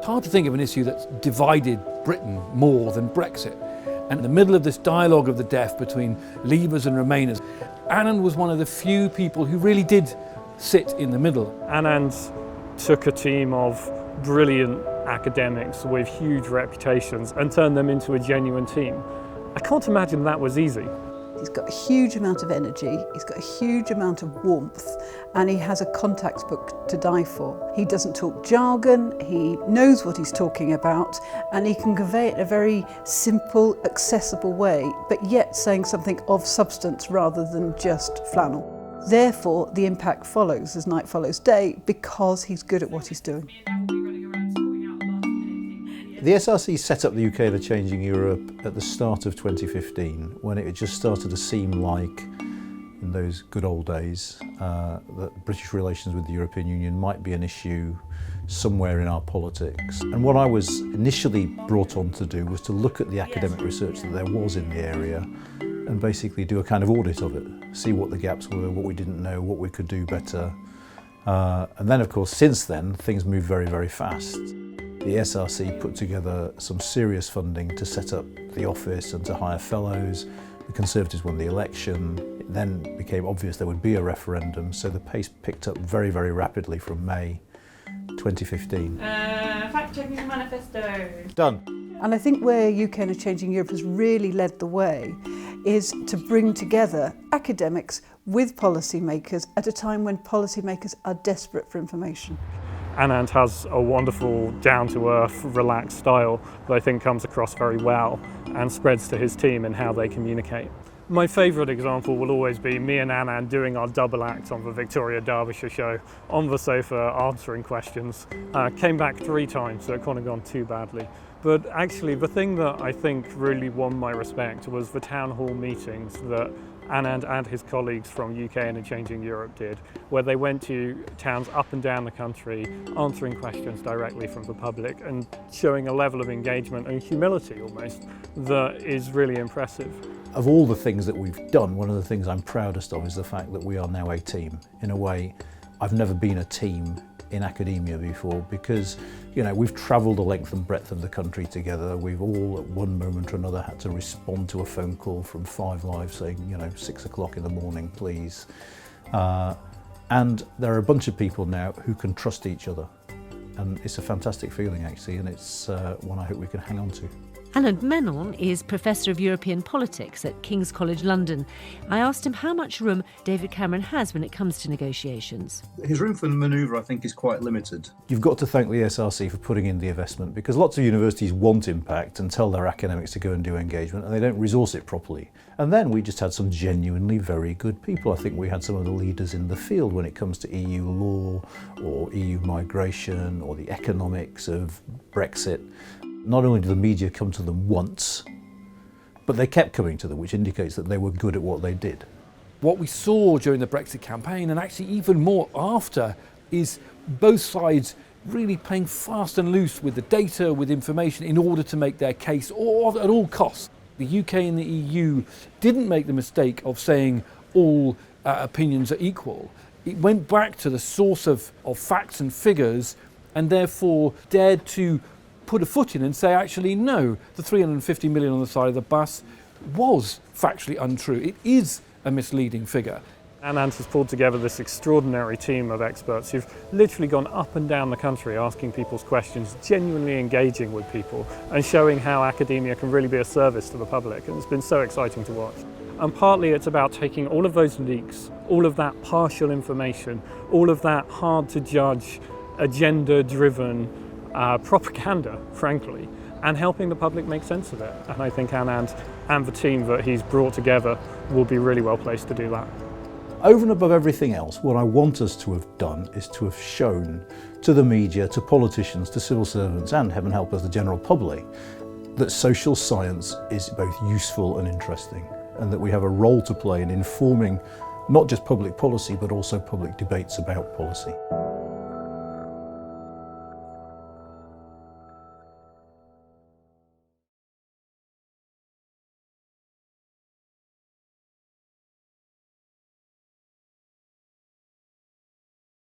It's hard to think of an issue that's divided Britain more than Brexit. And in the middle of this dialogue of the deaf between Leavers and Remainers, Anand was one of the few people who really did sit in the middle. Anand took a team of brilliant academics with huge reputations and turned them into a genuine team. I can't imagine that was easy. He's got a huge amount of energy, he's got a huge amount of warmth, and he has a context book to die for. He doesn't talk jargon, he knows what he's talking about, and he can convey it in a very simple, accessible way, but yet saying something of substance rather than just flannel. Therefore, the impact follows as night follows day because he's good at what he's doing. The SRC set up the UK and the Changing Europe at the start of 2015, when it just started to seem like, in those good old days, that British relations with the European Union might be an issue somewhere in our politics. And what I was initially brought on to do was to look at the academic research that there was in the area and basically do a kind of audit of it, see what the gaps were, what we didn't know, what we could do better. And then, of course, since then, things moved very, very fast. The SRC put together some serious funding to set up the office and to hire fellows. The Conservatives won the election. It then became obvious there would be a referendum, so the pace picked up very, very rapidly from May 2015. Fact-checking the manifesto. Done. And I think where UK and a Changing Europe has really led the way is to bring together academics with policymakers at a time when policymakers are desperate for information. Anand has a wonderful, down-to-earth, relaxed style that I think comes across very well and spreads to his team in how they communicate. My favourite example will always be me and Anand doing our double act on the Victoria Derbyshire show, on the sofa, answering questions. Came back 3 times, so it couldn't have gone too badly. But actually, the thing that I think really won my respect was the town hall meetings that Anand and his colleagues from UK and a Changing Europe did, where they went to towns up and down the country, answering questions directly from the public and showing a level of engagement and humility almost that is really impressive. Of all the things that we've done, one of the things I'm proudest of is the fact that we are now a team. In a way, I've never been a team in academia before because, you know, we've travelled the length and breadth of the country together. We've all at one moment or another had to respond to a phone call from 5 Live saying, you know, 6 o'clock in the morning, please. And there are a bunch of people now who can trust each other. And it's a fantastic feeling actually, and it's one I hope we can hang on to. Anand Menon is Professor of European Politics at King's College London. I asked him how much room David Cameron has when it comes to negotiations. His room for manoeuvre, I think, is quite limited. You've got to thank the SRC for putting in the investment because lots of universities want impact and tell their academics to go and do engagement and they don't resource it properly. And then we just had some genuinely very good people. I think we had some of the leaders in the field when it comes to EU law or EU migration or the economics of Brexit. Not only did the media come to them once, but they kept coming to them, which indicates that they were good at what they did. What we saw during the Brexit campaign, and actually even more after, is both sides really playing fast and loose with the data, with information, in order to make their case or at all costs. The UK and the EU didn't make the mistake of saying all opinions are equal. It went back to the source of facts and figures and therefore dared to put a foot in and say, actually, no, the 350 million on the side of the bus was factually untrue. It is a misleading figure. Anand has pulled together this extraordinary team of experts who've literally gone up and down the country asking people's questions, genuinely engaging with people and showing how academia can really be a service to the public. And it's been so exciting to watch. And partly it's about taking all of those leaks, all of that partial information, all of that hard to judge, agenda-driven propaganda, frankly, and helping the public make sense of it. And I think Anand and the team that he's brought together will be really well placed to do that. Over and above everything else, what I want us to have done is to have shown to the media, to politicians, to civil servants, and heaven help us, the general public, that social science is both useful and interesting, and that we have a role to play in informing not just public policy, but also public debates about policy.